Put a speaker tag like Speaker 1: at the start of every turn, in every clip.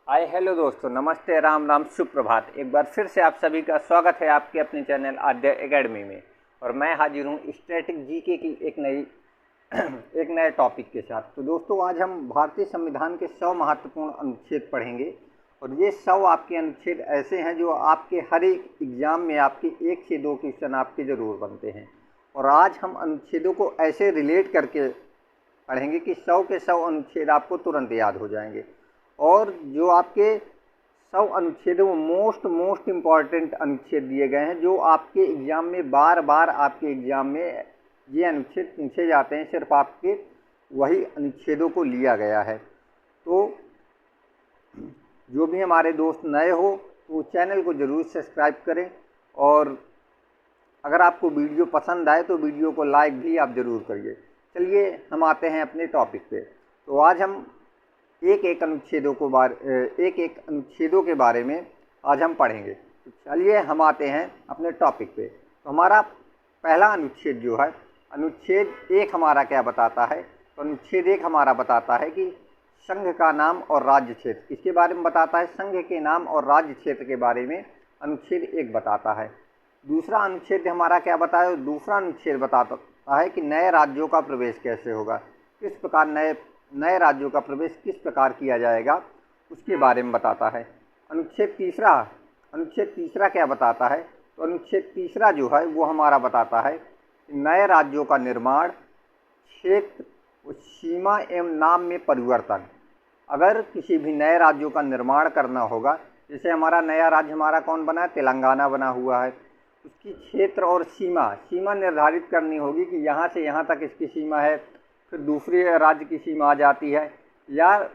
Speaker 1: Hi hello दोस्तों, नमस्ते, राम राम, सुप्रभात। एक बार फिर से आप सभी का स्वागत है आपके अपने चैनल आद्य एकेडमी में। और मैं हाजिर हूँ स्टैटिक जीके की एक नए टॉपिक के साथ। तो दोस्तों, आज हम भारतीय संविधान के 100 महत्वपूर्ण अनुच्छेद पढ़ेंगे। और ये 100 आपके अनुच्छेद ऐसे हैं जो आपके हर एक एग्ज़ाम में आपके 1 से 2 क्वेश्चन आपके ज़रूर बनते हैं। और आज हम अनुच्छेदों को ऐसे रिलेट करके पढ़ेंगे कि 100 के 100 अनुच्छेद आपको तुरंत याद हो जाएंगे। और जो आपके 100 अनुच्छेदों में मोस्ट इम्पॉर्टेंट अनुच्छेद दिए गए हैं, जो आपके एग्ज़ाम में बार बार आपके एग्ज़ाम में ये अनुच्छेद पूछे जाते हैं, सिर्फ आपके वही अनुच्छेदों को लिया गया है। तो जो भी हमारे दोस्त नए हो तो चैनल को ज़रूर सब्सक्राइब करें। और अगर आपको वीडियो पसंद आए तो वीडियो को लाइक भी आप ज़रूर करिए। चलिए हम आते हैं अपने टॉपिक पे। तो आज हम एक एक अनुच्छेदों के बारे में आज हम पढ़ेंगे। तो चलिए हम आते हैं अपने टॉपिक पे। तो हमारा पहला अनुच्छेद जो है, अनुच्छेद 1 हमारा क्या बताता है? तो अनुच्छेद 1 हमारा बताता है कि संघ का नाम और राज्य क्षेत्र। इसके बारे में बताता है, संघ के नाम और राज्य क्षेत्र के बारे में अनुच्छेद 1 बताता है। दूसरा अनुच्छेद हमारा क्या बताया? दूसरा अनुच्छेद बताता है कि नए राज्यों का प्रवेश कैसे होगा, किस प्रकार नए राज्यों का प्रवेश किस प्रकार किया जाएगा, उसके बारे में बताता है। अनुच्छेद तीसरा क्या बताता है? तो अनुच्छेद तीसरा जो है वो हमारा बताता है कि नए राज्यों का निर्माण, क्षेत्र, सीमा एवं नाम में परिवर्तन। अगर किसी भी नए राज्यों का निर्माण करना होगा, जैसे हमारा नया राज्य हमारा कौन बना है? तेलंगाना बना हुआ है। उसकी क्षेत्र और सीमा निर्धारित करनी होगी कि यहाँ से यहाँ तक इसकी सीमा है, फिर दूसरे राज्य की सीमा आ जाती है। या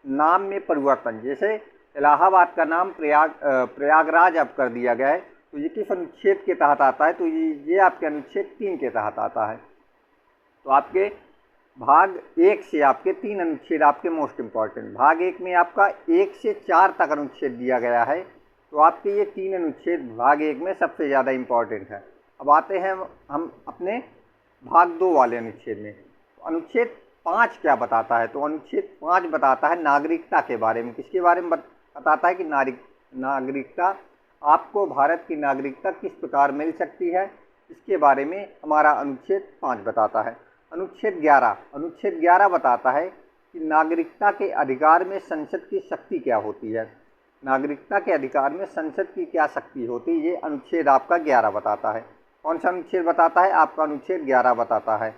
Speaker 1: नाम में परिवर्तन, जैसे इलाहाबाद का नाम प्रयागराज अब कर दिया गया है, तो ये किस अनुच्छेद के तहत आता है? तो ये आपके अनुच्छेद 3 के तहत आता है। तो आपके भाग 1 से आपके 3 अनुच्छेद आपके मोस्ट इम्पॉर्टेंट। भाग 1 में आपका 1 से 4 तक अनुच्छेद दिया गया है। तो आपके ये 3 अनुच्छेद भाग 1 में सबसे ज़्यादा इम्पॉर्टेंट है। अब आते हैं हम अपने भाग 2 वाले अनुच्छेद में। तो अनुच्छेद 5 क्या बताता है? तो अनुच्छेद 5 बताता है नागरिकता के बारे में। किसके बारे में बताता है? कि नागरिकता, आपको भारत की नागरिकता किस प्रकार मिल सकती है, इसके बारे में हमारा अनुच्छेद 5 बताता है। अनुच्छेद 11 बताता है कि नागरिकता के अधिकार में संसद की शक्ति क्या होती है। नागरिकता के अधिकार में संसद की क्या शक्ति होती है, ये अनुच्छेद आपका 11 बताता है। कौन सा अनुच्छेद बताता है? आपका अनुच्छेद 11 बताता है।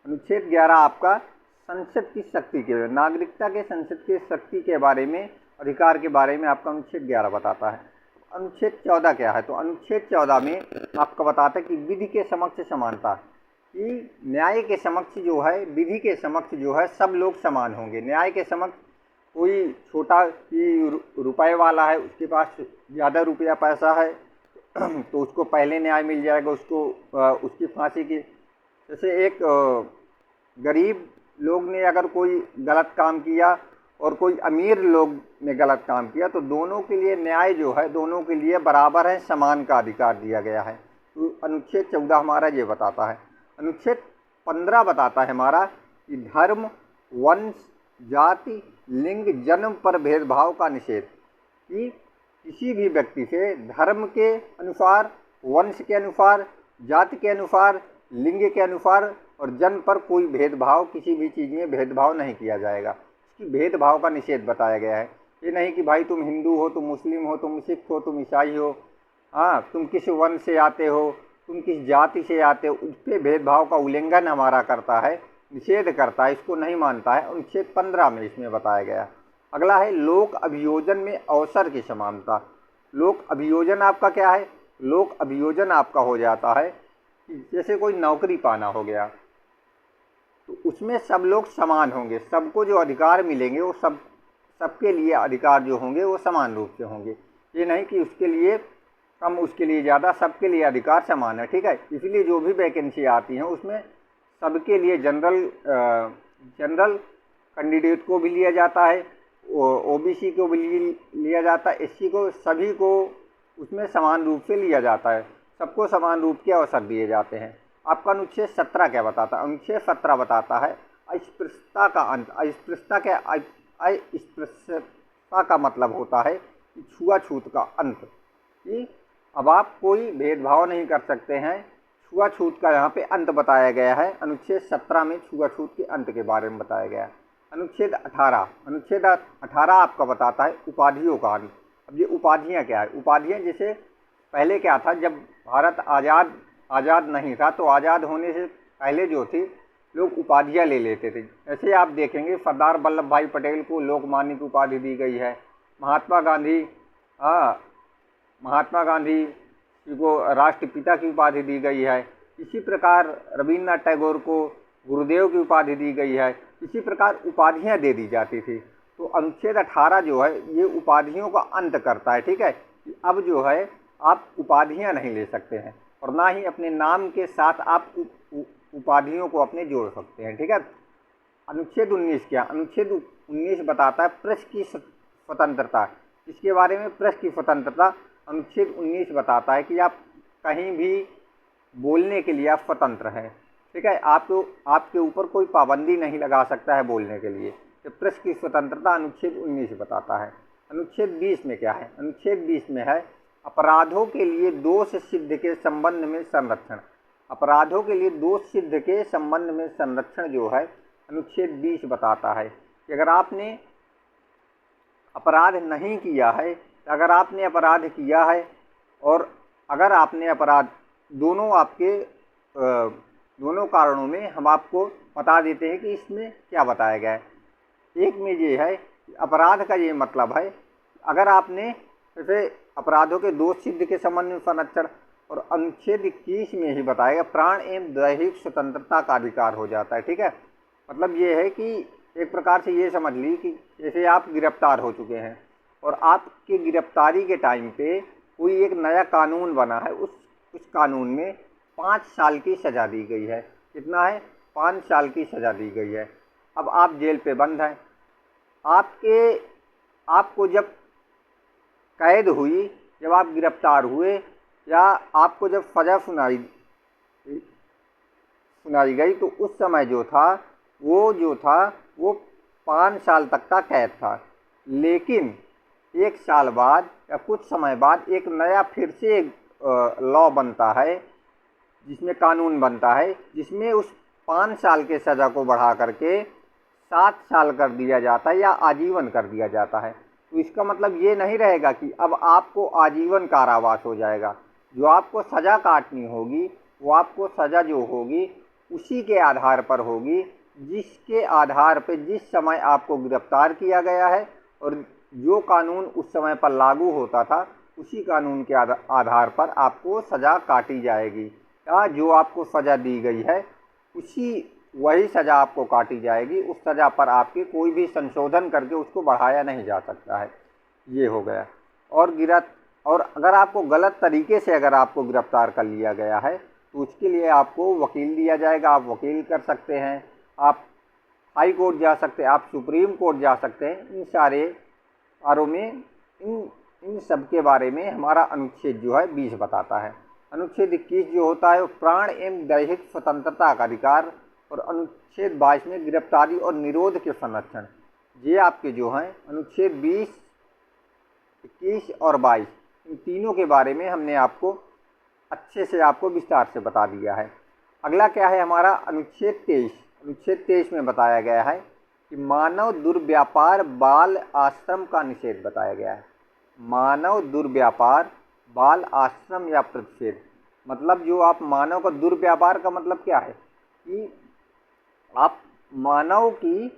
Speaker 1: अनुच्छेद 11 आपका संसद की शक्ति के, नागरिकता के संसद की शक्ति के बारे में, अधिकार के बारे में आपका अनुच्छेद 11 बताता है। अनुच्छेद 14 क्या है? तो अनुच्छेद 14 में आपका बताता है कि विधि के समक्ष समानता, कि न्याय के समक्ष जो है, विधि के समक्ष जो है, सब लोग समान होंगे। न्याय के समक्ष कोई छोटा कि रुपए वाला है, उसके पास ज़्यादा रुपया पैसा है तो उसको पहले न्याय मिल जाएगा, उसको उसकी फांसी की। जैसे एक गरीब लोग ने अगर कोई गलत काम किया और कोई अमीर लोग ने गलत काम किया, तो दोनों के लिए न्याय जो है, दोनों के लिए बराबर है, समान का अधिकार दिया गया है। तो अनुच्छेद 14 हमारा ये बताता है। अनुच्छेद 15 बताता है हमारा कि धर्म, वंश, जाति, लिंग, जन्म पर भेदभाव का निषेध। कि किसी भी व्यक्ति से धर्म के अनुसार, वंश के अनुसार, जाति के अनुसार, लिंग के अनुसार और जन्म पर कोई भेदभाव, किसी भी चीज़ में भेदभाव नहीं किया जाएगा। इसकी भेदभाव का निषेध बताया गया है। ये नहीं कि भाई तुम हिंदू हो, तुम मुस्लिम हो, तुम सिख हो, तुम ईसाई हो, तुम किस वंश से आते हो, तुम किस जाति से आते हो, उस पर भेदभाव का उल्लंघन हमारा करता है, निषेध करता है, इसको नहीं मानता है। अनुच्छेद 15 में इसमें बताया गया। अगला है लोक अभियोजन में अवसर की समानता। लोक अभियोजन आपका क्या है? लोक अभियोजन आपका हो जाता है कि जैसे कोई नौकरी पाना हो गया, तो उसमें सब लोग समान होंगे, सबको जो अधिकार मिलेंगे वो सबके लिए अधिकार जो होंगे वो समान रूप से होंगे। ये नहीं कि उसके लिए कम, उसके लिए ज़्यादा, सबके लिए अधिकार समान है। ठीक है, इसलिए जो भी वैकेंसी आती हैं उसमें सबके लिए जनरल कैंडिडेट को भी लिया जाता है, ओबीसी को भी लिया जाता है, एससी को, सभी को उसमें समान रूप से लिया जाता है, सबको समान रूप के अवसर दिए जाते हैं। आपका अनुच्छेद 17 क्या बताता है? अनुच्छेद 17 बताता है अस्पृश्यता का अंत। अस्पृश्यता का मतलब होता है कि छुआछूत का अंत, कि अब आप कोई भेदभाव नहीं कर सकते हैं। छुआछूत का यहाँ पे अंत बताया गया है। अनुच्छेद 17 में छुआछूत के अंत के बारे में बताया गया है। अनुच्छेद 18 आपका बताता है उपाधियों का अंत। अब ये उपाधियाँ क्या है? उपाधियाँ जैसे पहले क्या था, जब भारत आज़ाद नहीं था तो आज़ाद होने से पहले जो थी लोग उपाधियाँ ले लेते थे। ऐसे आप देखेंगे सरदार वल्लभ भाई पटेल को लोकमान्य की उपाधि दी गई है। महात्मा गांधी को राष्ट्रपिता की उपाधि दी गई है। इसी प्रकार रविन्द्रनाथ टैगोर को गुरुदेव की उपाधि दी गई है। इसी प्रकार उपाधियाँ दे दी जाती थी। तो अनुच्छेद 18 जो है ये उपाधियों का अंत करता है। ठीक है, कि अब जो है आप उपाधियाँ नहीं ले सकते हैं और ना ही अपने नाम के साथ आप उपाधियों को अपने जोड़ सकते हैं। ठीक है। अनुच्छेद 19 क्या? अनुच्छेद 19 बताता है प्रेस की स्वतंत्रता। इसके बारे में प्रेस की स्वतंत्रता अनुच्छेद 19 बताता है कि आप कहीं भी बोलने के लिए आप स्वतंत्र हैं। ठीक है, आपके ऊपर कोई पाबंदी नहीं लगा सकता है बोलने के लिए। तो प्रेस की स्वतंत्रता अनुच्छेद 19 बताता है। अनुच्छेद 20 में क्या है? अनुच्छेद 20 में है अपराधों के लिए दोष सिद्ध के संबंध में संरक्षण। अपराधों के लिए दोष सिद्ध के संबंध में संरक्षण जो है अनुच्छेद 20 बताता है कि अगर आपने अपराध नहीं किया है, अगर आपने अपराध किया है और अगर आपने अपराध दोनों कारणों में हम आपको बता देते हैं कि इसमें क्या बताया गया है। एक में ये है अपराध का ये मतलब है अगर आपने जैसे अपराधों के दोष सिद्ध के संबंध में संरक्षण, और अनुच्छेद 21 में ही बताएगा प्राण एवं दैहिक स्वतंत्रता का अधिकार हो जाता है। ठीक है, मतलब ये है कि एक प्रकार से ये समझ ली कि जैसे आप गिरफ्तार हो चुके हैं और आपकी गिरफ्तारी के टाइम पे कोई एक नया कानून बना है, उस कानून में 5 साल की सज़ा दी गई है। कितना है? 5 साल की सज़ा दी गई है। अब आप जेल पे बंद हैं। आपको जब कैद हुई, जब आप गिरफ्तार हुए या आपको जब सज़ा सुनाई गई तो उस समय जो था वो 5 साल तक का कैद था। लेकिन 1 साल बाद या कुछ समय बाद एक नया फिर से लॉ बनता है, जिसमें कानून बनता है, जिसमें उस 5 साल के सज़ा को बढ़ा करके 7 साल कर दिया जाता है या आजीवन कर दिया जाता है। तो इसका मतलब ये नहीं रहेगा कि अब आपको आजीवन कारावास हो जाएगा। जो आपको सज़ा काटनी होगी वो आपको सज़ा जो होगी उसी के आधार पर होगी जिसके आधार पर जिस समय आपको गिरफ्तार किया गया है और जो कानून उस समय पर लागू होता था उसी कानून के आधार पर आपको सज़ा काटी जाएगी, या जो आपको सज़ा दी गई है वही सज़ा आपको काटी जाएगी। उस सज़ा पर आपके कोई भी संशोधन करके उसको बढ़ाया नहीं जा सकता है। ये हो गया। और अगर आपको गलत तरीके से अगर आपको गिरफ्तार कर लिया गया है तो उसके लिए आपको वकील दिया जाएगा। आप वकील कर सकते हैं, आप हाई कोर्ट जा सकते हैं, आप सुप्रीम कोर्ट जा सकते हैं। इन सारे बारों में इन सब के बारे में हमारा अनुच्छेद जो है 20 बताता है। अनुच्छेद 21 जो होता है वो प्राण एवं दैहिक स्वतंत्रता का अधिकार, और अनुच्छेद 22 में गिरफ्तारी और निरोध के संरक्षण। ये आपके जो हैं अनुच्छेद 20, 21 और 22 इन तीनों के बारे में हमने आपको अच्छे से आपको विस्तार से बता दिया है। अगला क्या है हमारा अनुच्छेद 23। अनुच्छेद 23 में बताया गया है कि मानव दुर्व्यापार बाल आश्रम का निषेध बताया गया है। मानव दुर्व्यापार बाल आश्रम या प्रतिषेध, मतलब जो आप मानव का दुर्व्यापार का मतलब क्या है कि आप मानव की,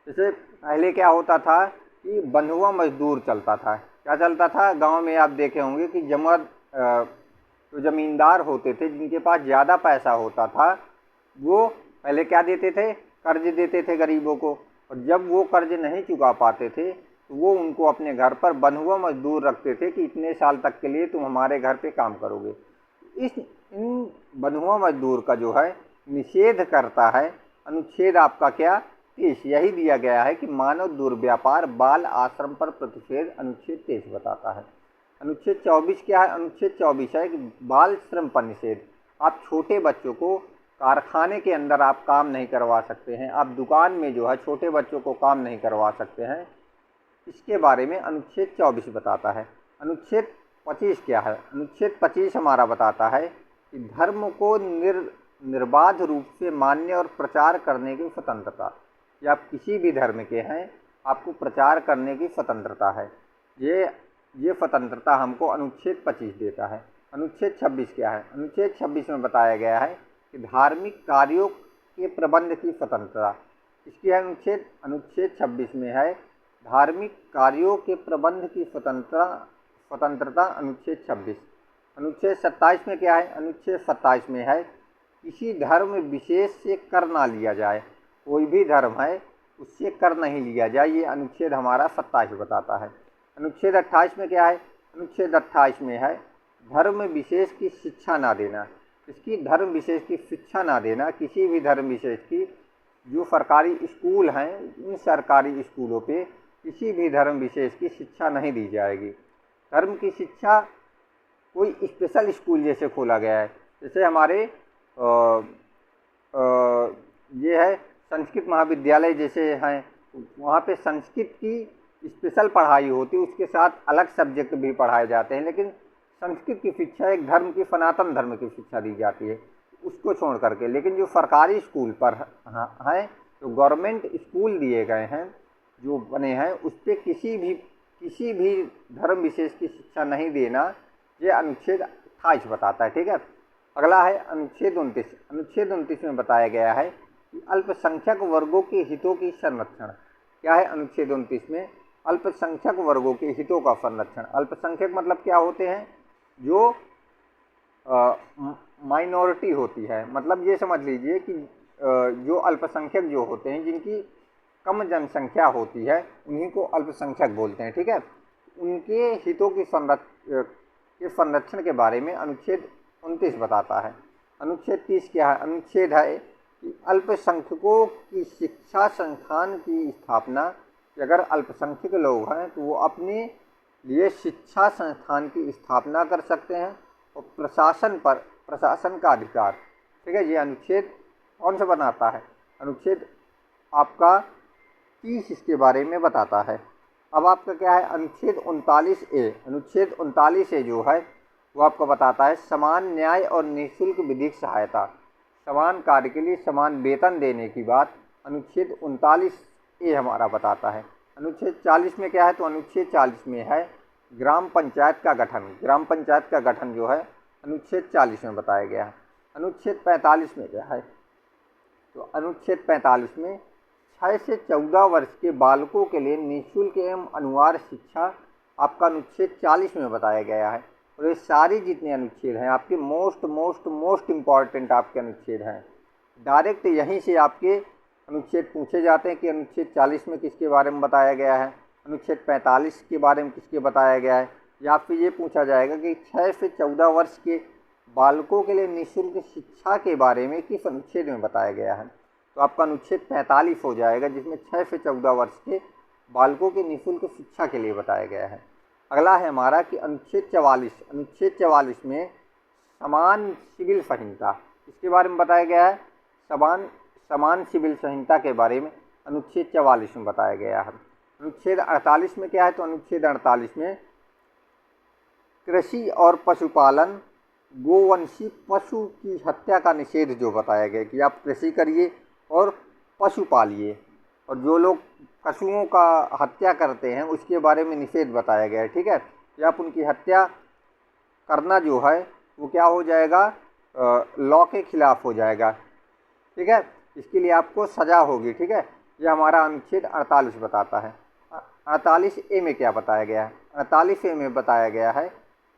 Speaker 1: जैसे पहले क्या होता था कि बंधुआ मजदूर चलता था। क्या चलता था? गांव में आप देखे होंगे कि जो ज़मींदार होते थे जिनके पास ज़्यादा पैसा होता था वो पहले क्या देते थे? कर्ज देते थे गरीबों को, और जब वो कर्ज नहीं चुका पाते थे तो वो उनको अपने घर पर बंधुआ मजदूर रखते थे कि इतने साल तक के लिए तुम हमारे घर पे काम करोगे। इन बंधुआ मजदूर का जो है निषेध करता है अनुच्छेद आपका क्या 23। यही दिया गया है कि मानव दुर्व्यापार बाल आश्रम पर प्रतिषेध अनुच्छेद 23 बताता है। अनुच्छेद 24 क्या है? अनुच्छेद 24 है कि बाल श्रम पर निषेध। आप छोटे बच्चों को कारखाने के अंदर आप काम नहीं करवा सकते हैं, आप दुकान में जो है छोटे बच्चों को काम नहीं करवा सकते हैं, इसके बारे में अनुच्छेद 24 बताता है। अनुच्छेद 25 क्या है? अनुच्छेद 25 हमारा बताता है कि धर्म को निर्बाध रूप से मान्य और प्रचार करने की स्वतंत्रता, कि आप किसी भी धर्म के हैं, आपको प्रचार करने की स्वतंत्रता है। ये स्वतंत्रता हमको अनुच्छेद 25 देता है। अनुच्छेद 26 क्या है? अनुच्छेद 26 में बताया गया है कि धार्मिक कार्यों के प्रबंध की स्वतंत्रता, इसकी अनुच्छेद 26 में है धार्मिक कार्यों के प्रबंध की स्वतंत्रता अनुच्छेद 26। अनुच्छेद 27 में क्या है? अनुच्छेद 27 में है किसी धर्म विशेष से कर ना लिया जाए, कोई भी धर्म है उससे कर नहीं लिया जाए, ये अनुच्छेद हमारा 27 बताता है। अनुच्छेद 28 में क्या है? अनुच्छेद 28 में है धर्म विशेष की शिक्षा ना देना, इसकी धर्म विशेष की शिक्षा ना देना, किसी भी धर्म विशेष की, जो सरकारी स्कूल हैं इन सरकारी स्कूलों पे किसी भी धर्म विशेष की शिक्षा नहीं दी जाएगी। धर्म की शिक्षा कोई स्पेशल स्कूल जैसे खोला गया है, जैसे हमारे ये है संस्कृत महाविद्यालय जैसे हैं, वहाँ पे संस्कृत की स्पेशल पढ़ाई होती है, उसके साथ अलग सब्जेक्ट भी पढ़ाए जाते हैं, लेकिन संस्कृत की शिक्षा एक धर्म की सनातन धर्म की शिक्षा दी जाती है उसको छोड़ करके। लेकिन जो सरकारी स्कूल पर हैं, जो गवर्नमेंट स्कूल दिए गए हैं, जो बने हैं, उस पर किसी भी धर्म विशेष की शिक्षा नहीं देना, ये अनुच्छेद 28 बताता है। ठीक है, अगला है अनुच्छेद 29। अनुच्छेद 29 में बताया गया है कि अल्पसंख्यक वर्गों के हितों की संरक्षण। क्या है अनुच्छेद 29 में? अल्पसंख्यक वर्गों के हितों का संरक्षण। अल्पसंख्यक मतलब क्या होते हैं? जो माइनॉरिटी होती है, मतलब ये समझ लीजिए कि जो अल्पसंख्यक जो होते हैं, जिनकी कम जनसंख्या होती है, उन्हीं को अल्पसंख्यक बोलते हैं। ठीक है, उनके हितों की संरक्षण के बारे में अनुच्छेद 29 बताता है। अनुच्छेद 30 क्या है? अनुच्छेद है कि अल्पसंख्यकों की शिक्षा संस्थान की स्थापना, कि अगर अल्पसंख्यक लोग हैं तो वो अपने लिए शिक्षा संस्थान की स्थापना कर सकते हैं, और प्रशासन का अधिकार। ठीक है, ये अनुच्छेद कौन सा बनाता है? अनुच्छेद आपका 30 इसके बारे में बताता है। अब आपका क्या है? अनुच्छेद 39A। अनुच्छेद 39A जो है वो आपको बताता है समान न्याय और निःशुल्क विधिक सहायता, समान कार्य के लिए समान वेतन देने की बात अनुच्छेद 39A हमारा बताता है। अनुच्छेद 40 में क्या है? तो अनुच्छेद 40 में है ग्राम पंचायत का गठन। ग्राम पंचायत का गठन जो है अनुच्छेद 40 में बताया गया है। अनुच्छेद 45 में क्या है? तो अनुच्छेद 45 में 6 से 14 वर्ष के बालकों के लिए निःशुल्क एवं अनिवार्य शिक्षा आपका अनुच्छेद 40 में बताया गया है। और ये सारी जितने अनुच्छेद हैं आपके मोस्ट इम्पॉर्टेंट आपके अनुच्छेद हैं। डायरेक्ट यहीं से आपके अनुच्छेद पूछे जाते हैं कि अनुच्छेद 40 में किसके बारे में बताया गया है, अनुच्छेद 45 के बारे में किसके बताया गया है, या फिर ये पूछा जाएगा कि 6 से 14 वर्ष के बालकों के लिए निःशुल्क शिक्षा के बारे में किस अनुच्छेद में बताया गया है। तो आपका अनुच्छेद 45 हो जाएगा, जिसमें 6 से 14 वर्ष के बालकों के निःशुल्क शिक्षा के लिए बताया गया है। अगला है हमारा कि अनुच्छेद 44। अनुच्छेद 44 में समान सिविल संहिता, इसके बारे में बताया गया है। समान सिविल संहिता के बारे में अनुच्छेद 44 में बताया गया है। अनुच्छेद 48 में क्या है? तो अनुच्छेद 48 में कृषि और पशुपालन, गोवंशी पशु की हत्या का निषेध जो बताया गया कि आप कृषि करिए और पशु पालिए, और जो लोग पशुओं का हत्या करते हैं उसके बारे में निषेध बताया गया है। ठीक है, कि आप उनकी हत्या करना जो है वो क्या हो जाएगा? लॉ के खिलाफ हो जाएगा। ठीक है, इसके लिए आपको सज़ा होगी। ठीक है, ये हमारा अनुच्छेद 48 बताता है। 48A में क्या बताया गया है? 48A में बताया गया है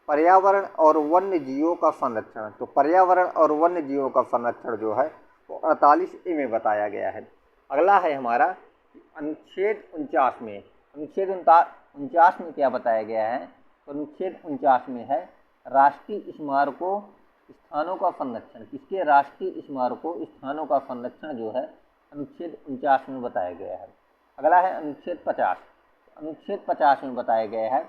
Speaker 1: पर्यावरण और वन्य जीवों का संरक्षण। तो पर्यावरण और वन्य जीवों का संरक्षण जो है वो 48A में बताया गया है। अगला है हमारा अनुच्छेद 49 में। अनुच्छेद 49 में क्या बताया गया है? तो अनुच्छेद 49 में है राष्ट्रीय स्मारकों स्थानों का संरक्षण। किसके? राष्ट्रीय स्मारकों स्थानों का संरक्षण जो है अनुच्छेद 49 में बताया गया है। अगला है अनुच्छेद 50। अनुच्छेद 50 में बताया गया है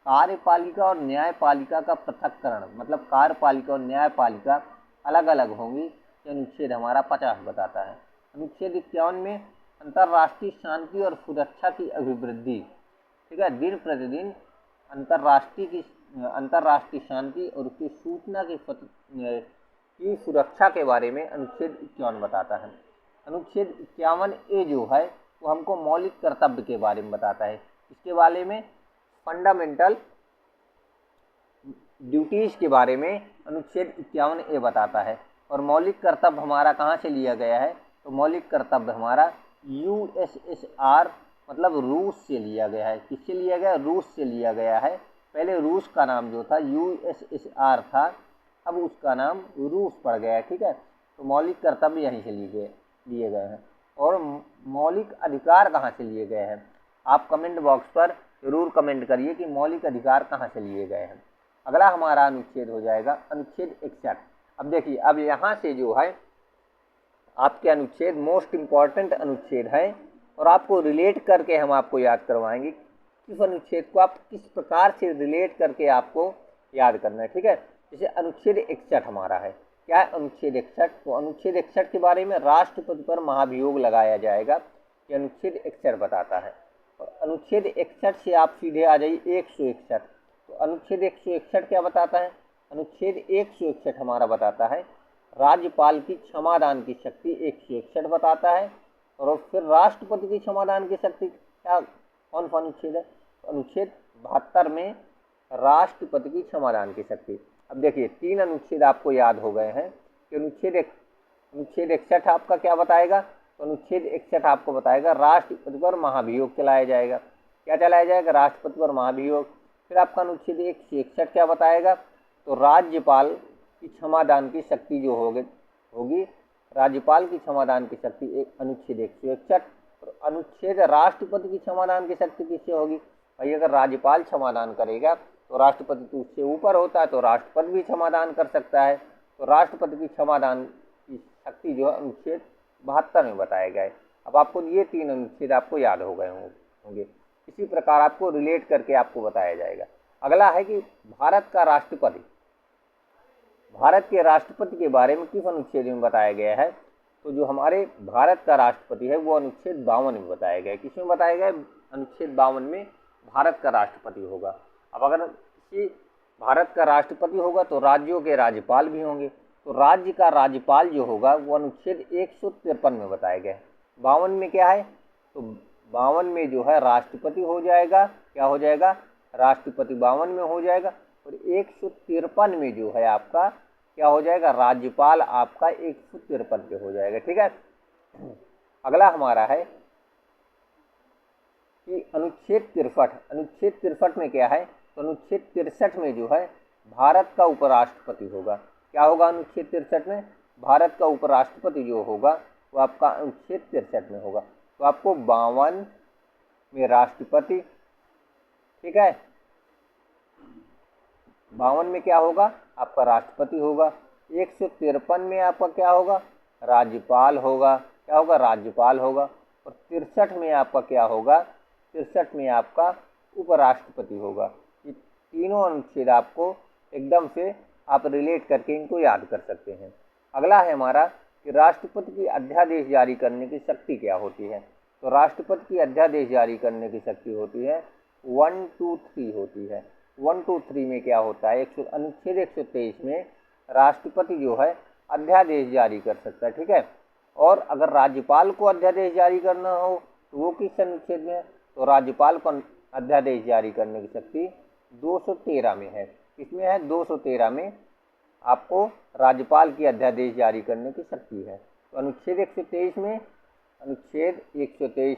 Speaker 1: कार्यपालिका और न्यायपालिका का पृथक्करण, मतलब कार्यपालिका और न्यायपालिका अलग अलग होंगी, कि अनुच्छेद हमारा 50 बताता है। अनुच्छेद 51 में अंतर्राष्ट्रीय शांति और सुरक्षा की अभिवृद्धि, ठीक है, दिन प्रतिदिन अंतर्राष्ट्रीय शांति और उसकी सूचना की सुरक्षा के बारे में अनुच्छेद 51 बताता है। अनुच्छेद 51A जो है वो हमको मौलिक कर्तव्य के बारे में बताता है। इसके बारे में फंडामेंटल ड्यूटीज के बारे में अनुच्छेद 51A बताता है। और मौलिक कर्तव्य हमारा कहाँ से लिया गया है, तो मौलिक कर्तव्य हमारा USSR मतलब रूस से लिया गया है। किससे लिया गया, रूस से लिया गया है। पहले रूस का नाम जो था USSR था, अब उसका नाम रूस पड़ गया है, ठीक है। तो मौलिक कर्तव्य यहीं से लिए गए हैं। और मौलिक अधिकार कहाँ से लिए गए हैं, आप कमेंट बॉक्स पर जरूर कमेंट करिए कि मौलिक अधिकार कहाँ से लिए गए हैं। अगला हमारा अनुच्छेद हो जाएगा अनुच्छेद 61। अब देखिए, अब यहाँ से जो है आपके अनुच्छेद मोस्ट इम्पॉर्टेंट अनुच्छेद है और आपको रिलेट करके हम आपको याद करवाएंगे किस अनुच्छेद को आप किस प्रकार से रिलेट करके आपको याद करना है, ठीक है। जैसे अनुच्छेद 61 हमारा है, क्या है अनुच्छेद 61, तो अनुच्छेद 61 के बारे में राष्ट्रपति पर महाभियोग लगाया जाएगा, ये अनुच्छेद 61 बताता है। और अनुच्छेद 61 से आप सीधे आ जाइए 161। तो अनुच्छेद 161 क्या बताता है, अनुच्छेद 161 हमारा बताता है राज्यपाल की क्षमादान की शक्ति, 161 बताता है। और फिर राष्ट्रपति की क्षमादान की शक्ति क्या, कौन सा अनुच्छेद है, तो अनुच्छेद 72 में राष्ट्रपति की क्षमादान की शक्ति। अब देखिए 3 अनुच्छेद आपको याद हो गए हैं कि अनुच्छेद 61 आपका क्या बताएगा, तो अनुच्छेद 61 आपको बताएगा राष्ट्रपति पर महाभियोग चलाया जाएगा। क्या चलाया जाएगा, राष्ट्रपति पर महाभियोग। फिर आपका अनुच्छेद 161 क्या बताएगा, तो राज्यपाल की क्षमादान की शक्ति जो होगी राज्यपाल की क्षमादान की शक्ति, एक अनुच्छेद 161। और अनुच्छेद राष्ट्रपति की क्षमादान की शक्ति किससे होगी, भाई अगर राज्यपाल क्षमादान करेगा तो राष्ट्रपति तो उससे ऊपर होता है, तो राष्ट्रपति भी क्षमादान कर सकता है। तो राष्ट्रपति की क्षमादान की शक्ति जो है अनुच्छेद 72 में बताया गया है। अब आपको ये 3 अनुच्छेद आपको याद हो गए होंगे। इसी प्रकार आपको रिलेट करके आपको बताया जाएगा। अगला है कि भारत का राष्ट्रपति, भारत के राष्ट्रपति के बारे में किस अनुच्छेद में बताया गया है, तो जो हमारे भारत का राष्ट्रपति है वो अनुच्छेद 52 में बताया गया है। किसमें बताया गया है, अनुच्छेद 52 में भारत का राष्ट्रपति होगा। अब अगर किसी भारत का राष्ट्रपति होगा तो राज्यों के राज्यपाल भी होंगे, तो राज्य का राज्यपाल जो होगा वो अनुच्छेद 153 में बताया गया है। 52 में क्या है, तो 52 में जो है राष्ट्रपति हो जाएगा, क्या हो जाएगा, राष्ट्रपति 52 में हो जाएगा। और 153 में जो है आपका क्या हो जाएगा, राज्यपाल आपका 153 पे हो जाएगा, ठीक है। अगला हमारा है कि अनुच्छेद 63। अनुच्छेद 63 में क्या है, तो अनुच्छेद 63 में जो है भारत का उपराष्ट्रपति होगा। क्या होगा अनुच्छेद 63 में, भारत का उपराष्ट्रपति जो होगा वो आपका अनुच्छेद 63 में होगा। तो आपको 52 में राष्ट्रपति, ठीक है, 52 में क्या होगा आपका राष्ट्रपति होगा। 153 में आपका क्या होगा, राज्यपाल होगा, क्या होगा, राज्यपाल होगा। और 63 में आपका क्या होगा, 63 में आपका उपराष्ट्रपति होगा। ये तीनों अनुच्छेद आपको एकदम से आप रिलेट करके इनको याद कर सकते हैं। अगला है हमारा कि राष्ट्रपति की अध्यादेश जारी करने की शक्ति क्या होती है, तो राष्ट्रपति की अध्यादेश जारी करने की शक्ति होती है 1, 2, 3 होती है। 1, 2, 3 में क्या होता है, अनुच्छेद 123 में राष्ट्रपति जो है अध्यादेश जारी कर सकता है, ठीक है। और अगर राज्यपाल को अध्यादेश जारी करना हो तो वो किस अनुच्छेद में है, तो राज्यपाल को अध्यादेश जारी करने की शक्ति 213 में है। किसमें है, 213 में आपको राज्यपाल की अध्यादेश जारी करने की शक्ति है। तो अनुच्छेद 123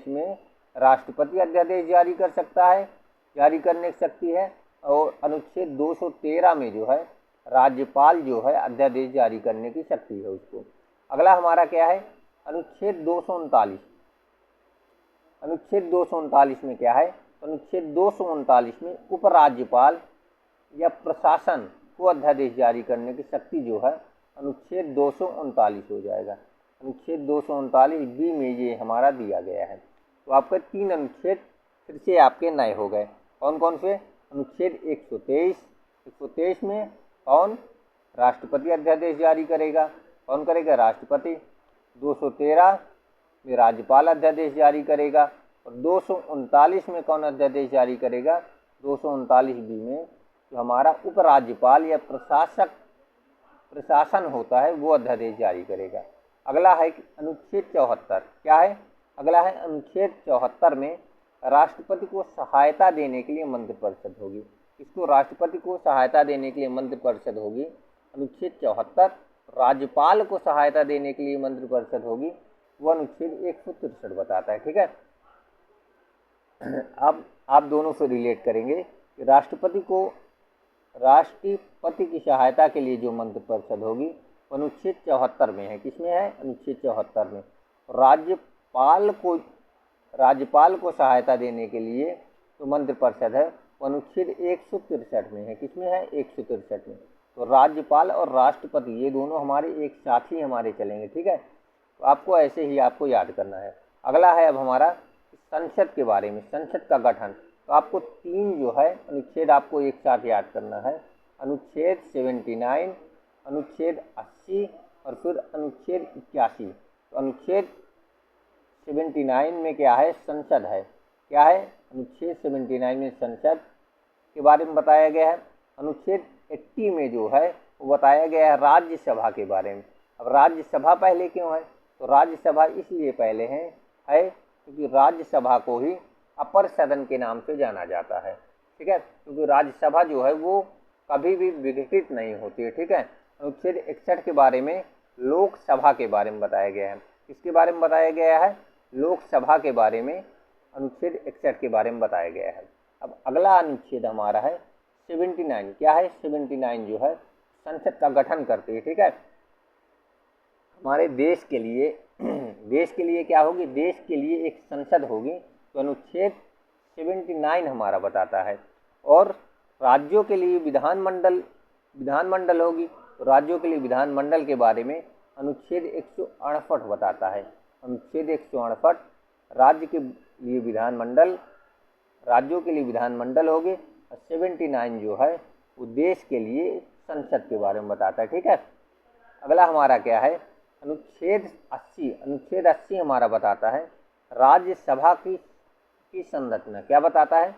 Speaker 1: में राष्ट्रपति अध्यादेश जारी कर सकता है, जारी करने की शक्ति है। और अनुच्छेद 213 में जो है राज्यपाल जो है अध्यादेश जारी करने की शक्ति है उसको। अगला हमारा क्या है, अनुच्छेद 239। अनुच्छेद 239 में क्या है, तो अनुच्छेद 239 में उपराज्यपाल या प्रशासन को अध्यादेश जारी करने की शक्ति जो है अनुच्छेद 239 हो जाएगा। अनुच्छेद 239 बी में ये हमारा दिया गया है। तो आपके 3 अनुच्छेद फिर से आपके नए हो गए। कौन कौन से, अनुच्छेद 123 में कौन, राष्ट्रपति अध्यादेश जारी करेगा। कौन करेगा? राष्ट्रपति। 213 में राज्यपाल अध्यादेश जारी करेगा। और 239 में कौन अध्यादेश जारी करेगा? 239 में जो हमारा उपराज्यपाल या प्रशासन होता है वो अध्यादेश जारी करेगा। अगला है अनुच्छेद 74। क्या है? अगला है अनुच्छेद 74 में राष्ट्रपति को सहायता देने के लिए मंत्रिपरिषद होगी। इसको राष्ट्रपति को सहायता देने के लिए मंत्रिपरिषद होगी। अनुच्छेद 74 राज्यपाल को सहायता देने के लिए मंत्रिपरिषद होगी, वो अनुच्छेद 163 बताता है। ठीक है, अब आप दोनों से रिलेट करेंगे कि राष्ट्रपति की सहायता के लिए जो मंत्रिपरिषद होगी अनुच्छेद 74 में है। किसमें है? अनुच्छेद 74 में। राज्यपाल को सहायता देने के लिए जो मंत्रिपरिषद है अनुच्छेद 163 में है। किसमें है? 163 में। तो राज्यपाल और राष्ट्रपति ये दोनों हमारे एक साथ ही हमारे चलेंगे। ठीक है, तो आपको ऐसे ही आपको याद करना है। अगला है अब हमारा संसद के बारे में, संसद का गठन। तो आपको 3 जो है अनुच्छेद आपको एक साथ याद करना है। अनुच्छेद 79, अनुच्छेद 80 और फिर अनुच्छेद 81। तो अनुच्छेद 79 में क्या है? संसद है। क्या है? अनुच्छेद 79 में संसद के बारे में बताया गया है। अनुच्छेद 80 में जो है वो बताया गया है राज्यसभा के बारे में। अब राज्यसभा पहले क्यों है? तो राज्यसभा इसलिए पहले है क्योंकि राज्यसभा को ही अपर सदन के नाम से जाना जाता है। ठीक है, क्योंकि राज्यसभा जो है वो कभी भी विघटित नहीं होती है। ठीक है, अनुच्छेद 61 के बारे में लोकसभा के बारे में बताया गया है। किसके बारे में बताया गया है? लोकसभा के बारे में अनुच्छेद 61 के बारे में बताया गया है। अब अगला अनुच्छेद हमारा है 79। क्या है? 79 जो है संसद का गठन करती है। ठीक है, हमारे देश के लिए क्या होगी? देश के लिए एक संसद होगी। तो अनुच्छेद 79 हमारा बताता है। और राज्यों के लिए विधानमंडल होगी। तो राज्यों के लिए विधानमंडल के बारे में अनुच्छेद 168 बताता है। अनुच्छेद 168 राज्यों के लिए विधानमंडल होगी। और 79 जो है वो देश के लिए संसद के बारे में बताता है। ठीक है, अगला हमारा क्या है? अनुच्छेद 80। अनुच्छेद 80 हमारा बताता है राज्यसभा की संरचना। क्या बताता है?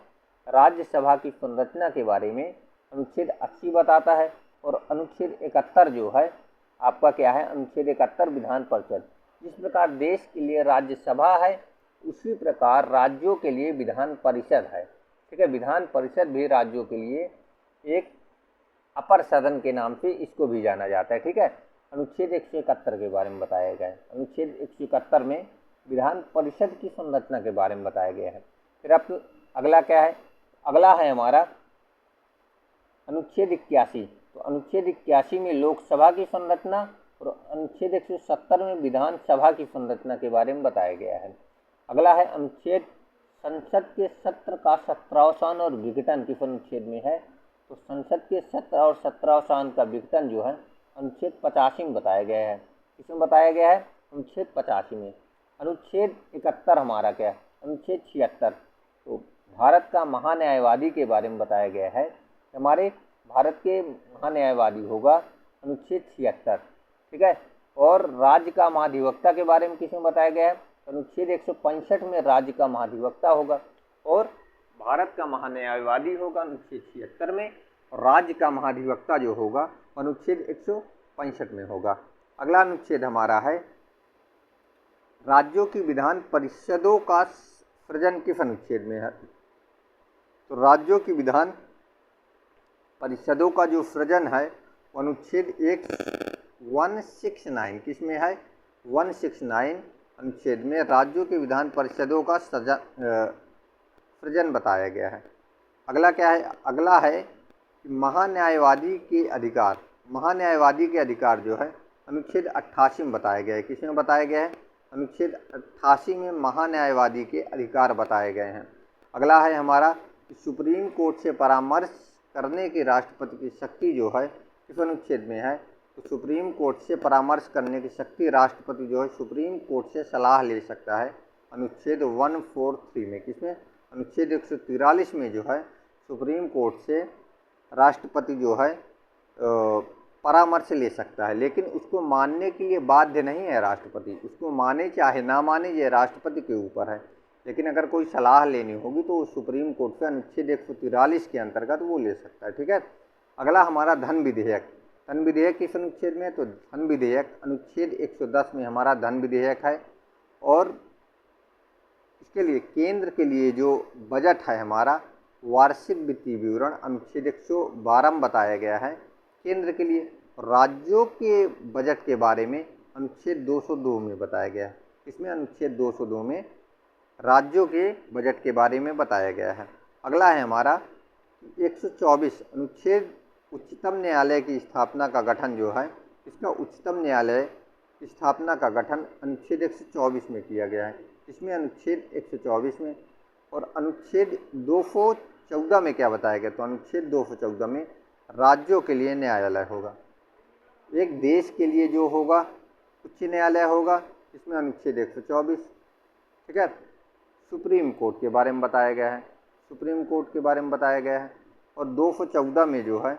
Speaker 1: राज्यसभा की संरचना के बारे में अनुच्छेद 80 बताता है। और अनुच्छेद 71 जो है आपका क्या है? अनुच्छेद 71 विधान परिषद। जिस प्रकार देश के लिए राज्यसभा है उसी प्रकार राज्यों के लिए विधान परिषद है। ठीक है, विधान परिषद भी राज्यों के लिए एक अपर सदन के नाम से इसको भी जाना जाता है। ठीक है, अनुच्छेद 171 के बारे में बताया गया है। अनुच्छेद 171 में विधान परिषद की संरचना के बारे में बताया गया है। फिर अब अगला क्या है? अगला है हमारा अनुच्छेद 81। तो अनुच्छेद 81 में लोकसभा की संरचना और अनुच्छेद 170 में विधानसभा की संरचना के बारे में बताया गया है। अगला है अनुच्छेद संसद के सत्र का सत्रावसान और विघटन किस अनुच्छेद में है? तो संसद के सत्र और सत्रावसान का विघटन जो है अनुच्छेद 85 में बताया गया है। किसमें बताया गया है? अनुच्छेद 85 में। अनुच्छेद 71 हमारा क्या है? अनुच्छेद 76। तो भारत का महान्यायवादी के बारे में बताया गया है। हमारे भारत के महान्यायवादी होगा अनुच्छेद 76। ठीक है, और राज्य का महाधिवक्ता के बारे में किसमें बताया गया है? अनुच्छेद 165 में राज्य का महाधिवक्ता होगा और भारत का महान्यायवादी होगा अनुच्छेद 76 में। और राज्य का महाधिवक्ता जो होगा अनुच्छेद 165 में होगा। अगला अनुच्छेद हमारा है राज्यों की विधान परिषदों का सृजन किस अनुच्छेद में है? तो राज्यों की विधान परिषदों का जो सृजन है अनुच्छेद 169 किसमें है? 169 अनुच्छेद में राज्यों के विधान परिषदों का सृजन बताया गया है। अगला क्या है? अगला है महान्यायवादी के अधिकार। महान्यायवादी के अधिकार जो है अनुच्छेद 88 में बताया गया है। किसमें बताया गया है? अनुच्छेद 88 में महान्यायवादी के अधिकार बताए गए हैं। अगला है हमारा सुप्रीम कोर्ट से परामर्श करने की राष्ट्रपति की शक्ति जो है किस अनुच्छेद में है? तो सुप्रीम कोर्ट से परामर्श करने की शक्ति राष्ट्रपति जो है सुप्रीम कोर्ट से सलाह ले सकता है अनुच्छेद 143 में। किसमें? अनुच्छेद 143 में जो है सुप्रीम कोर्ट से राष्ट्रपति जो है परामर्श ले सकता है, लेकिन उसको मानने के लिए बाध्य नहीं है राष्ट्रपति। उसको माने चाहे ना माने, ये राष्ट्रपति के ऊपर है। लेकिन अगर कोई सलाह लेनी होगी तो वो सुप्रीम कोर्ट से अनुच्छेद 143 के अंतर्गत वो ले सकता है। ठीक है। अगला हमारा धन विधेयक। धन विधेयक किस अनुच्छेद में है? तो धन विधेयक अनुच्छेद 110 में हमारा धन विधेयक है। और इसके लिए केंद्र के लिए जो बजट है हमारा, वार्षिक वित्तीय विवरण अनुच्छेद 112 में बताया गया है केंद्र के लिए। राज्यों के बजट के बारे में अनुच्छेद 202 में बताया गया है। इसमें अनुच्छेद 202 में राज्यों के बजट के बारे में बताया गया है। अगला है हमारा 124 अनुच्छेद उच्चतम न्यायालय की स्थापना का गठन जो है, इसका उच्चतम न्यायालय की स्थापना का गठन अनुच्छेद 124 में किया गया है। इसमें अनुच्छेद 124 में और अनुच्छेद 214 में क्या बताया गया? तो अनुच्छेद 214 में राज्यों के लिए न्यायालय होगा। एक देश के लिए जो होगा उच्च न्यायालय होगा, इसमें अनुच्छेद 124। ठीक है। सुप्रीम कोर्ट के बारे में बताया गया है, सुप्रीम कोर्ट के बारे में बताया गया है। और 214 में जो है,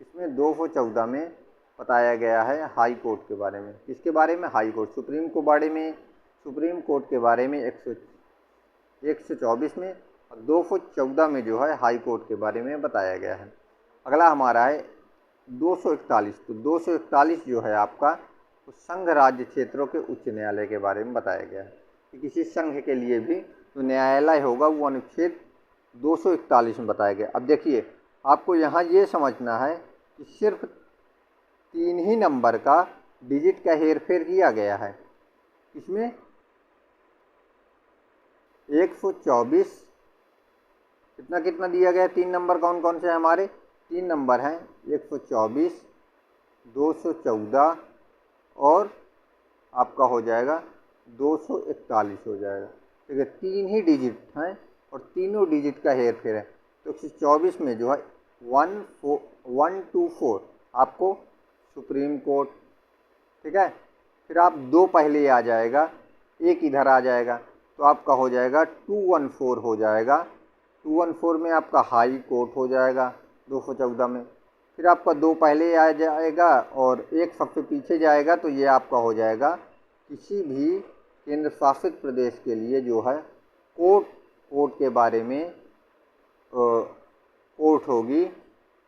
Speaker 1: इसमें 214 में बताया गया है हाई कोर्ट के बारे में। किसके बारे में? High court. सुप्रीम को बारे में, सुप्रीम कोर्ट के बारे में 124 में, और 214 में जो है हाई कोर्ट के बारे में बताया गया है। अगला हमारा है 241। तो 241 जो है आपका, तो संघ राज्य क्षेत्रों के उच्च न्यायालय के बारे में बताया गया है कि किसी संघ के लिए भी जो न्यायालय होगा वो अनुच्छेद 241 में बताया गया। अब देखिए, आपको यहाँ ये समझना है कि सिर्फ 3 ही नंबर का डिजिट का हेरफेर किया गया है। इसमें 124 कितना कितना दिया गया? 3 नंबर कौन कौन से हैं हमारे? 3 नंबर हैं, 124, 214 और आपका हो जाएगा 241 हो जाएगा। ठीक है। 3 ही डिजिट हैं और तीनों डिजिट का हेर फेर है। तो 124 में जो है 124 आपको सुप्रीम कोर्ट। ठीक है। फिर आप 2 पहले आ जाएगा, 1 इधर आ जाएगा, तो आपका हो जाएगा 214 हो जाएगा। 214 में आपका हाई कोर्ट हो जाएगा 214 में। फिर आपका 2 पहले आ जाएगा और 1 सबसे पीछे जाएगा, तो ये आपका हो जाएगा किसी भी केंद्र शासित प्रदेश के लिए जो है कोर्ट के बारे में कोर्ट होगी,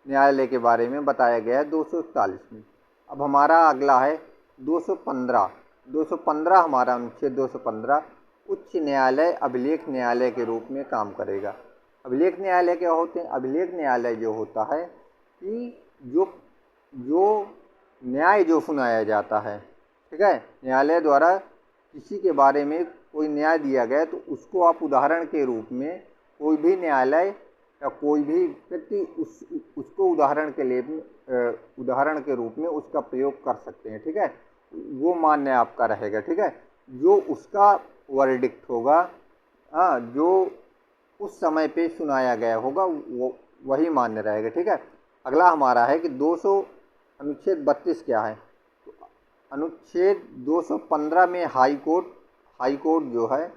Speaker 1: न्यायालय के बारे में बताया गया है 241 में। अब हमारा अगला है 215। 215 हमारा अनुच्छेद 215 उच्च न्यायालय अभिलेख न्यायालय के रूप में काम करेगा। अभिलेख न्यायालय क्या होते हैं? अभिलेख न्यायालय जो होता है कि जो न्याय जो सुनाया जाता है, ठीक है, न्यायालय द्वारा किसी के बारे में कोई न्याय दिया गया, तो उसको आप उदाहरण के रूप में कोई भी न्यायालय या कोई भी व्यक्ति उसको उदाहरण के रूप में उसका प्रयोग कर सकते हैं। ठीक है। वो मान्य आपका रहेगा। ठीक है। जो उसका वर्डिक्ट होगा, जो उस समय पे सुनाया गया होगा, वो वही मान्य रहेगा। ठीक है। अगला हमारा है कि अनुच्छेद 32 क्या है? तो अनुच्छेद 215 में हाई कोर्ट जो है,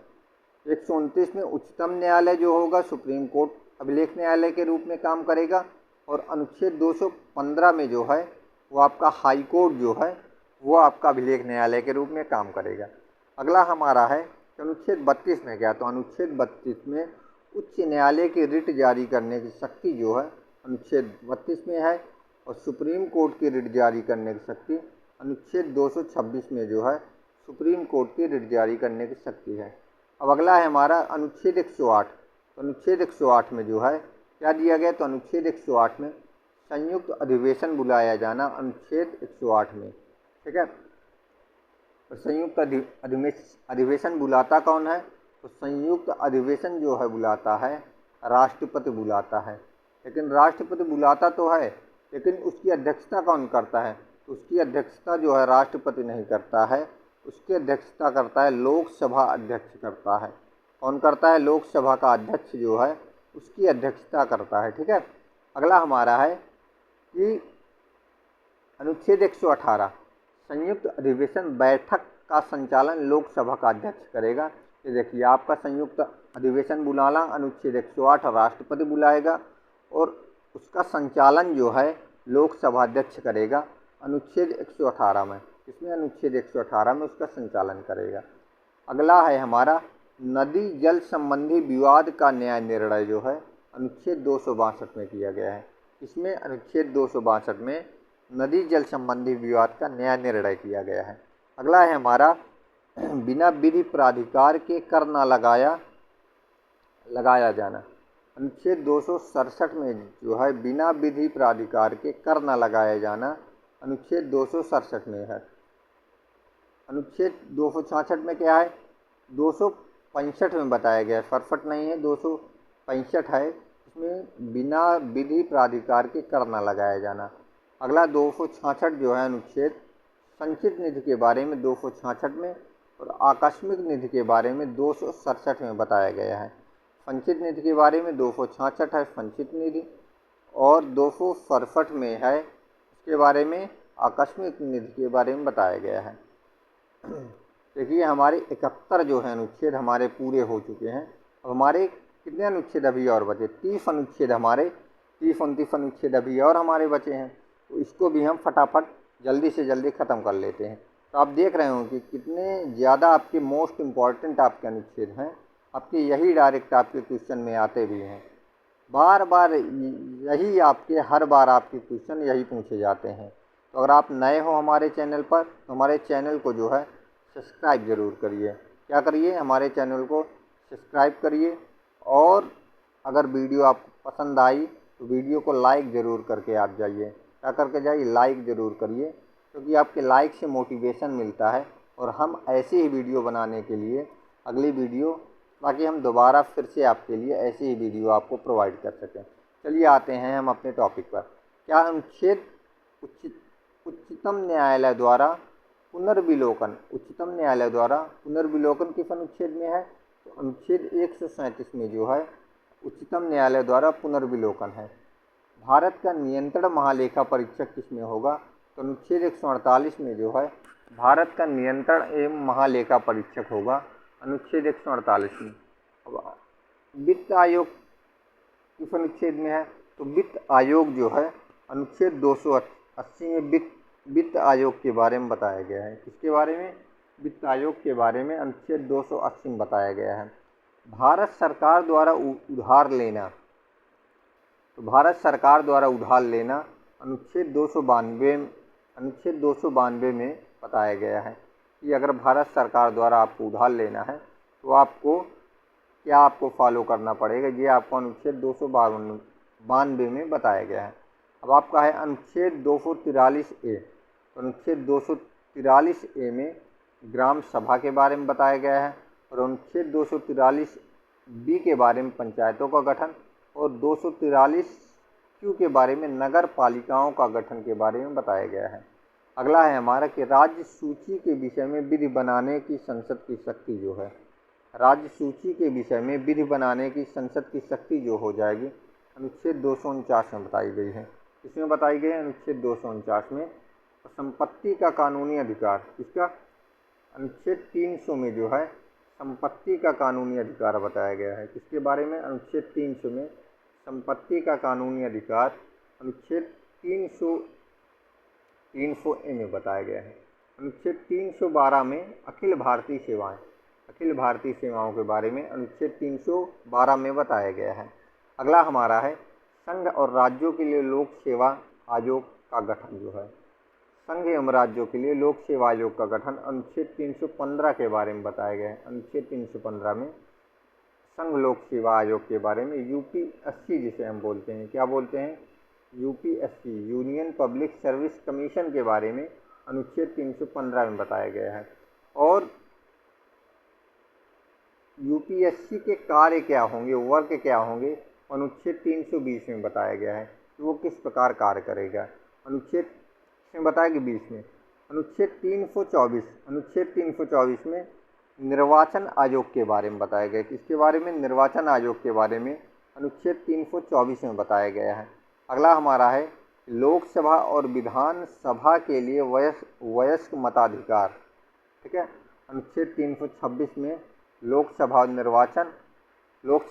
Speaker 1: 129 में उच्चतम न्यायालय जो होगा सुप्रीम कोर्ट अभिलेख न्यायालय के रूप में काम करेगा, और अनुच्छेद 215 में जो है वो आपका हाई कोर्ट जो है वो आपका अभिलेख न्यायालय के रूप में काम करेगा। अगला हमारा है अनुच्छेद 32 में क्या? तो अनुच्छेद 32 में उच्च न्यायालय की रिट जारी करने की शक्ति जो है अनुच्छेद 32 में है, और सुप्रीम कोर्ट की रिट जारी करने की शक्ति अनुच्छेद 226 में जो है सुप्रीम कोर्ट की रिट जारी करने की शक्ति है। अब अगला है हमारा अनुच्छेद 108। तो अनुच्छेद 108 में जो है क्या दिया गया? तो अनुच्छेद 108 में संयुक्त अधिवेशन बुलाया जाना, अनुच्छेद 108 में। ठीक है। तो संयुक्त अधिवेशन बुलाता कौन है? तो संयुक्त अधिवेशन जो है बुलाता है राष्ट्रपति बुलाता है। लेकिन राष्ट्रपति बुलाता तो है, लेकिन उसकी अध्यक्षता कौन करता है? तो उसकी अध्यक्षता जो है राष्ट्रपति नहीं करता है, उसकी अध्यक्षता करता है लोकसभा अध्यक्ष करता है। कौन करता है? लोकसभा का अध्यक्ष जो है उसकी अध्यक्षता करता है। ठीक है। अगला हमारा है कि अनुच्छेद 118 संयुक्त अधिवेशन बैठक का संचालन लोकसभा का अध्यक्ष करेगा। ये देखिए, आपका संयुक्त अधिवेशन बुलाना अनुच्छेद 108 राष्ट्रपति बुलाएगा, और उसका संचालन जो है लोकसभा अध्यक्ष करेगा। अनुच्छेद 118 में। इसमें अनुच्छेद 118 में उसका संचालन करेगा। अगला है हमारा नदी जल संबंधी विवाद का न्याय निर्णय जो है अनुच्छेद 262 में किया गया है। इसमें अनुच्छेद 262 में नदी जल संबंधी विवाद का न्याय निर्णय किया गया है। अगला है हमारा बिना विधि प्राधिकार के कर न लगाया जाना। अनुच्छेद 267 में जो है बिना विधि प्राधिकार के कर न लगाया जाना अनुच्छेद 267 में है। अनुच्छेद 266 में क्या है, 265 में बताया गया है, 67 नहीं है 265 है। इसमें बिना विधि प्राधिकार के कर न लगाया जाना। अगला 266 जो है अनुच्छेद संचित निधि के बारे में 266 में और आकस्मिक निधि के बारे में 267 में बताया गया है। संचित निधि के बारे में 266 है संचित निधि और 267 में है इसके बारे में आकस्मिक निधि के बारे में बताया गया है। देखिए हमारे 71 जो है अनुच्छेद हमारे पूरे हो चुके हैं। अब हमारे कितने अनुच्छेद अभी और बचे, 30 अनुच्छेद हमारे 30-29 अनुच्छेद अभी और हमारे बचे हैं। तो इसको भी हम फटाफट जल्दी से जल्दी ख़त्म कर लेते हैं। तो आप देख रहे हो कि कितने ज़्यादा आपके मोस्ट इम्पॉर्टेंट आपके अनुच्छेद हैं, आपके यही डायरेक्ट आपके क्वेश्चन में आते भी हैं। बार बार यही आपके हर बार आपके क्वेश्चन यही पूछे जाते हैं। तो अगर आप नए हो हमारे चैनल पर तो हमारे चैनल को जो है सब्सक्राइब ज़रूर करिए। क्या करिए, हमारे चैनल को सब्सक्राइब करिए और अगर वीडियो आपको पसंद आई तो वीडियो को लाइक ज़रूर करके आप जाइए। क्या करके जाइए, लाइक ज़रूर करिए, क्योंकि आपके लाइक से मोटिवेशन मिलता है और हम ऐसी ही वीडियो बनाने के लिए अगली वीडियो ताकि हम दोबारा फिर से आपके लिए ऐसी ही वीडियो आपको प्रोवाइड कर सकें। चलिए आते हैं हम अपने टॉपिक पर। क्या अनुच्छेद उच्चतम न्यायालय द्वारा पुनर्विलोकन, उच्चतम न्यायालय द्वारा पुनर्विलोकन किस अनुच्छेद में है, तो अनुच्छेद 137 में जो है उच्चतम न्यायालय द्वारा पुनर्विलोकन है। भारत का नियंत्रण महालेखा परीक्षक किसमें होगा, तो अनुच्छेद 148 में जो है भारत का नियंत्रण एवं महालेखा परीक्षक होगा अनुच्छेद 148 में। अब वित्त आयोग किस अनुच्छेद में है, तो वित्त आयोग जो है अनुच्छेद 280 में वित्त आयोग के बारे में बताया गया है। किसके बारे में, वित्त आयोग के बारे में अनुच्छेद 280 में बताया गया है। भारत सरकार द्वारा उधार लेना, तो भारत सरकार द्वारा उधार लेना अनुच्छेद 292 में बताया गया है कि अगर भारत सरकार द्वारा आपको उधार लेना है तो आपको क्या आपको फॉलो करना पड़ेगा, ये आपको अनुच्छेद 292 में बताया गया है। अब आपका है अनुच्छेद 243 ए, तो अनुच्छेद 243 ए में ग्राम सभा के बारे में बताया गया है और अनुच्छेद 243 बी के बारे में पंचायतों का गठन और 243 क्यू के बारे में नगर पालिकाओं का गठन के बारे में बताया गया है। अगला है हमारा कि राज्य सूची के विषय में विधि बनाने की संसद की शक्ति जो है, राज्य सूची के विषय में विधि बनाने की संसद की शक्ति जो हो जाएगी अनुच्छेद 249 में बताई गई है। इसमें बताई गई है अनुच्छेद 249 में। संपत्ति का कानूनी अधिकार, इसका अनुच्छेद 300 में जो है संपत्ति का कानूनी अधिकार बताया गया है। किसके बारे में, अनुच्छेद 300 में संपत्ति का कानूनी अधिकार अनुच्छेद 300 ए में बताया गया है। अनुच्छेद 312 में अखिल भारतीय सेवाएं, अखिल भारतीय सेवाओं के बारे में अनुच्छेद 312 में बताया गया है। अगला हमारा है संघ और राज्यों के लिए लोक सेवा आयोग का गठन जो है, संघ एवं राज्यों के लिए लोक सेवा आयोग का गठन अनुच्छेद 315 के बारे में बताया गया है। अनुच्छेद 315 में संघ लोक सेवा आयोग के बारे में यूपीएससी जिसे हम बोलते हैं, क्या बोलते हैं, UPSC union public service commission के बारे में अनुच्छेद 315 में बताया गया है। और यूपीएससी के कार्य क्या होंगे, वर्क क्या होंगे, अनुच्छेद 320 में बताया गया है कि वो किस प्रकार कार्य करेगा। अनुच्छेद में बताया कि 20 में अनुच्छेद 324 में निर्वाचन आयोग के बारे में बताया गया। किसके बारे में, निर्वाचन आयोग के बारे में अनुच्छेद 324 में बताया गया है। अगला हमारा है लोकसभा और विधान सभा के लिए वयस्क मताधिकार, ठीक है। अनुच्छेद 326 में लोकसभा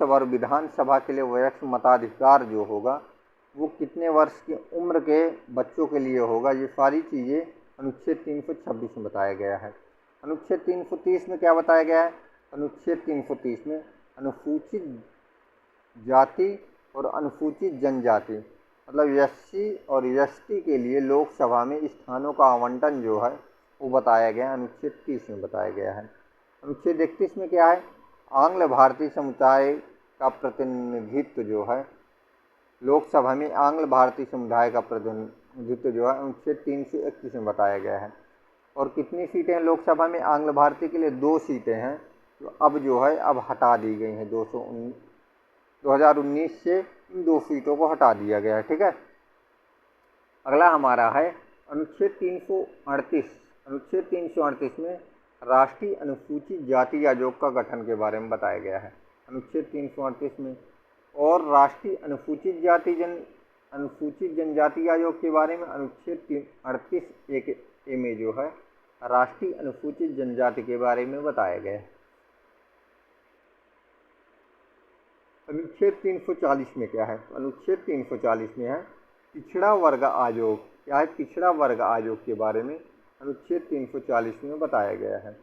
Speaker 1: और विधान सभा के लिए वयस्क मताधिकार जो होगा वो कितने वर्ष की उम्र के बच्चों के लिए होगा, ये सारी चीज़ें अनुच्छेद 326 में बताया गया है। अनुच्छेद 330 में क्या बताया गया है? अनुच्छेद 330 में अनुसूचित जाति और अनुसूचित जनजाति मतलब एससी और एसटी के लिए लोकसभा में स्थानों का आवंटन जो है वो बताया गया है, अनुच्छेद 30 में बताया गया है। अनुच्छेद 31 में क्या है? आंग्ल भारतीय समुदाय का प्रतिनिधित्व जो है लोकसभा में, आंग्ल भारतीय समुदाय का प्रतिनिधित्व जो है अनुच्छेद 331 में बताया गया है। और कितनी सीटें हैं लोकसभा में आंग्ल भारतीय के लिए? 2 सीटें हैं, जो अब जो है अब हटा दी गई हैं। 2019 से इन 2 सीटों को हटा दिया गया है। ठीक है, अगला हमारा है अनुच्छेद 338। अनुच्छेद 338 में राष्ट्रीय अनुसूचित जाति आयोग का गठन के बारे में बताया गया है। अनुच्छेद 338 में और राष्ट्रीय अनुसूचित जनजाति आयोग के बारे में अनुच्छेद 338A में जो है राष्ट्रीय अनुसूचित जनजाति के बारे में बताया गया है। अनुच्छेद 340 में क्या है? तो अनुच्छेद 340 में है पिछड़ा वर्ग आयोग। क्या है? पिछड़ा वर्ग आयोग के बारे में अनुच्छेद 340 में बताया गया है।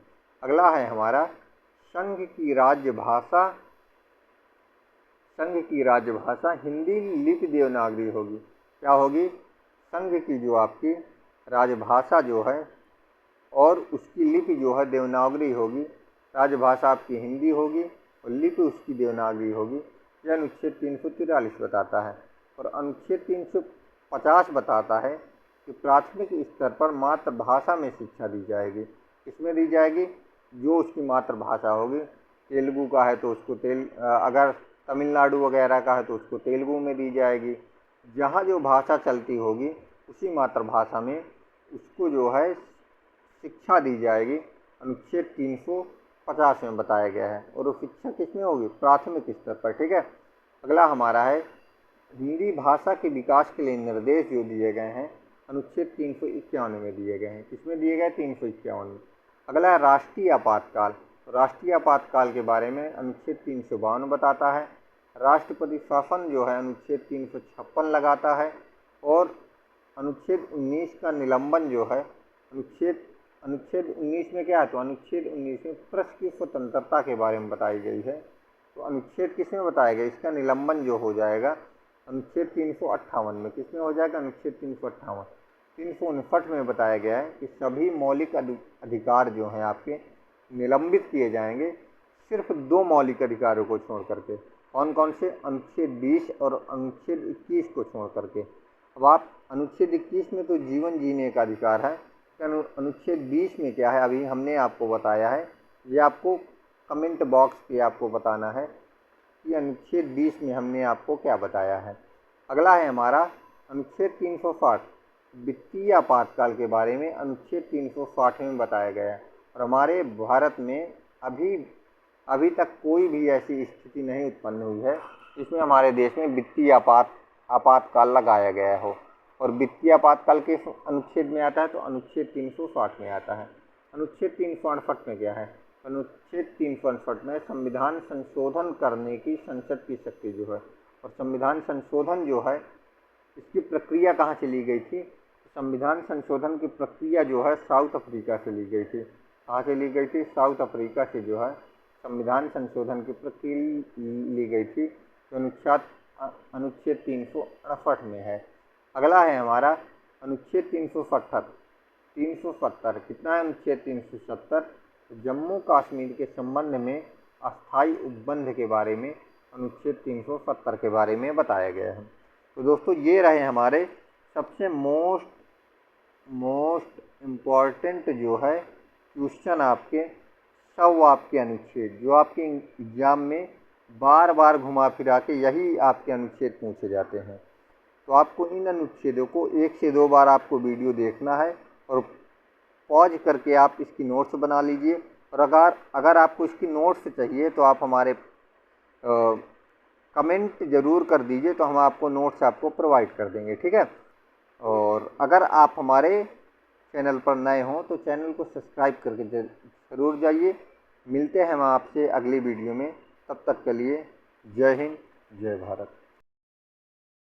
Speaker 1: अगला है हमारा संघ की राजभाषा। संघ की राजभाषा हिंदी लिपि देवनागरी होगी। क्या होगी? संघ की जो आपकी राजभाषा जो है और उसकी लिपि जो है देवनागरी होगी। राजभाषा आपकी हिंदी होगी और लिपि उसकी देवनागरी होगी। यह अनुच्छेद 343 बताता है। और अनुच्छेद 350 बताता है कि प्राथमिक स्तर पर मातृभाषा में शिक्षा दी जाएगी। किसमें दी जाएगी? जो उसकी मातृभाषा होगी। तेलुगु का है तो उसको अगर तमिलनाडु वगैरह का है तो उसको तेलुगु में दी जाएगी। जहाँ जो भाषा चलती होगी उसी मातृभाषा में उसको जो है शिक्षा दी जाएगी। अनुच्छेद 350 में बताया गया है। और वो शिक्षा किसमें होगी? प्राथमिक स्तर पर। ठीक है, अगला हमारा है हिंदी भाषा के विकास के लिए निर्देश जो दिए गए हैं अनुच्छेद 351 में दिए गए हैं। किसमें दिए गए? 351 में। अगला है राष्ट्रीय आपातकाल। राष्ट्रीय आपातकाल के बारे में अनुच्छेद 352 बताता है। राष्ट्रपति शासन जो है अनुच्छेद 356 लगाता है। और अनुच्छेद 19 का निलंबन जो है अनुच्छेद 19 में क्या है? तो अनुच्छेद 19 में प्रेस की स्वतंत्रता के बारे में बताई गई है। तो अनुच्छेद किस में बताया गया? इसका निलंबन जो हो जाएगा अनुच्छेद 358 में। किस में हो जाएगा? अनुच्छेद 358। 359 में बताया गया है कि सभी मौलिक अधिकार जो हैं आपके निलंबित किए जाएंगे, सिर्फ 2 मौलिक अधिकारों को छोड़ करके। कौन कौन से? अनुच्छेद 20 और अनुच्छेद 21 को छोड़ करके। अब आप अनुच्छेद 21 में तो जीवन जीने का अधिकार है। अनुच्छेद 20 में क्या है? अभी हमने आपको बताया है, ये आपको कमेंट बॉक्स पे आपको बताना है कि अनुच्छेद 20 में हमने आपको क्या बताया है। अगला है हमारा अनुच्छेद 360 वित्तीय आपातकाल के बारे में। अनुच्छेद 360 में बताया गया है। और हमारे भारत में अभी तक कोई भी ऐसी स्थिति नहीं उत्पन्न हुई है जिसमें हमारे देश में वित्तीय आपातकाल लगाया गया हो। और वित्तीय आपातकाल किस अनुच्छेद में आता है? तो अनुच्छेद 360 में आता है। अनुच्छेद 368 में क्या है? अनुच्छेद 368 में संविधान संशोधन करने की संसद की शक्ति जो है। और संविधान संशोधन जो है इसकी प्रक्रिया कहाँ से ली गई थी? संविधान संशोधन की प्रक्रिया जो है साउथ अफ्रीका से ली गई थी। कहाँ से ली गई थी? साउथ अफ्रीका से जो है संविधान संशोधन की प्रक्रिया ली गई थी, जो अनुच्छेद 368 में है। अगला है हमारा अनुच्छेद 370। कितना है अनुच्छेद 370? जम्मू कश्मीर के संबंध में अस्थायी उपबंध के बारे में अनुच्छेद 370 के बारे में बताया गया है। तो दोस्तों ये रहे हमारे सबसे मोस्ट इम्पॉर्टेंट जो है क्वेश्चन आपके अनुच्छेद, जो आपके एग्जाम में बार बार घुमा फिरा के यही आपके अनुच्छेद पूछे जाते हैं। तो आपको इन अनुच्छेदों को 1 से 2 बार आपको वीडियो देखना है और पॉज करके आप इसकी नोट्स बना लीजिए। और अगर आपको इसकी नोट्स चाहिए तो आप हमारे कमेंट ज़रूर कर दीजिए, तो हम आपको नोट्स आपको प्रोवाइड कर देंगे। ठीक है, और अगर आप हमारे चैनल पर नए हों तो चैनल को सब्सक्राइब करके ज़रूर जाइए। मिलते हैं हम आपसे अगली वीडियो में, तब तक के लिए जय हिंद, जय भारत।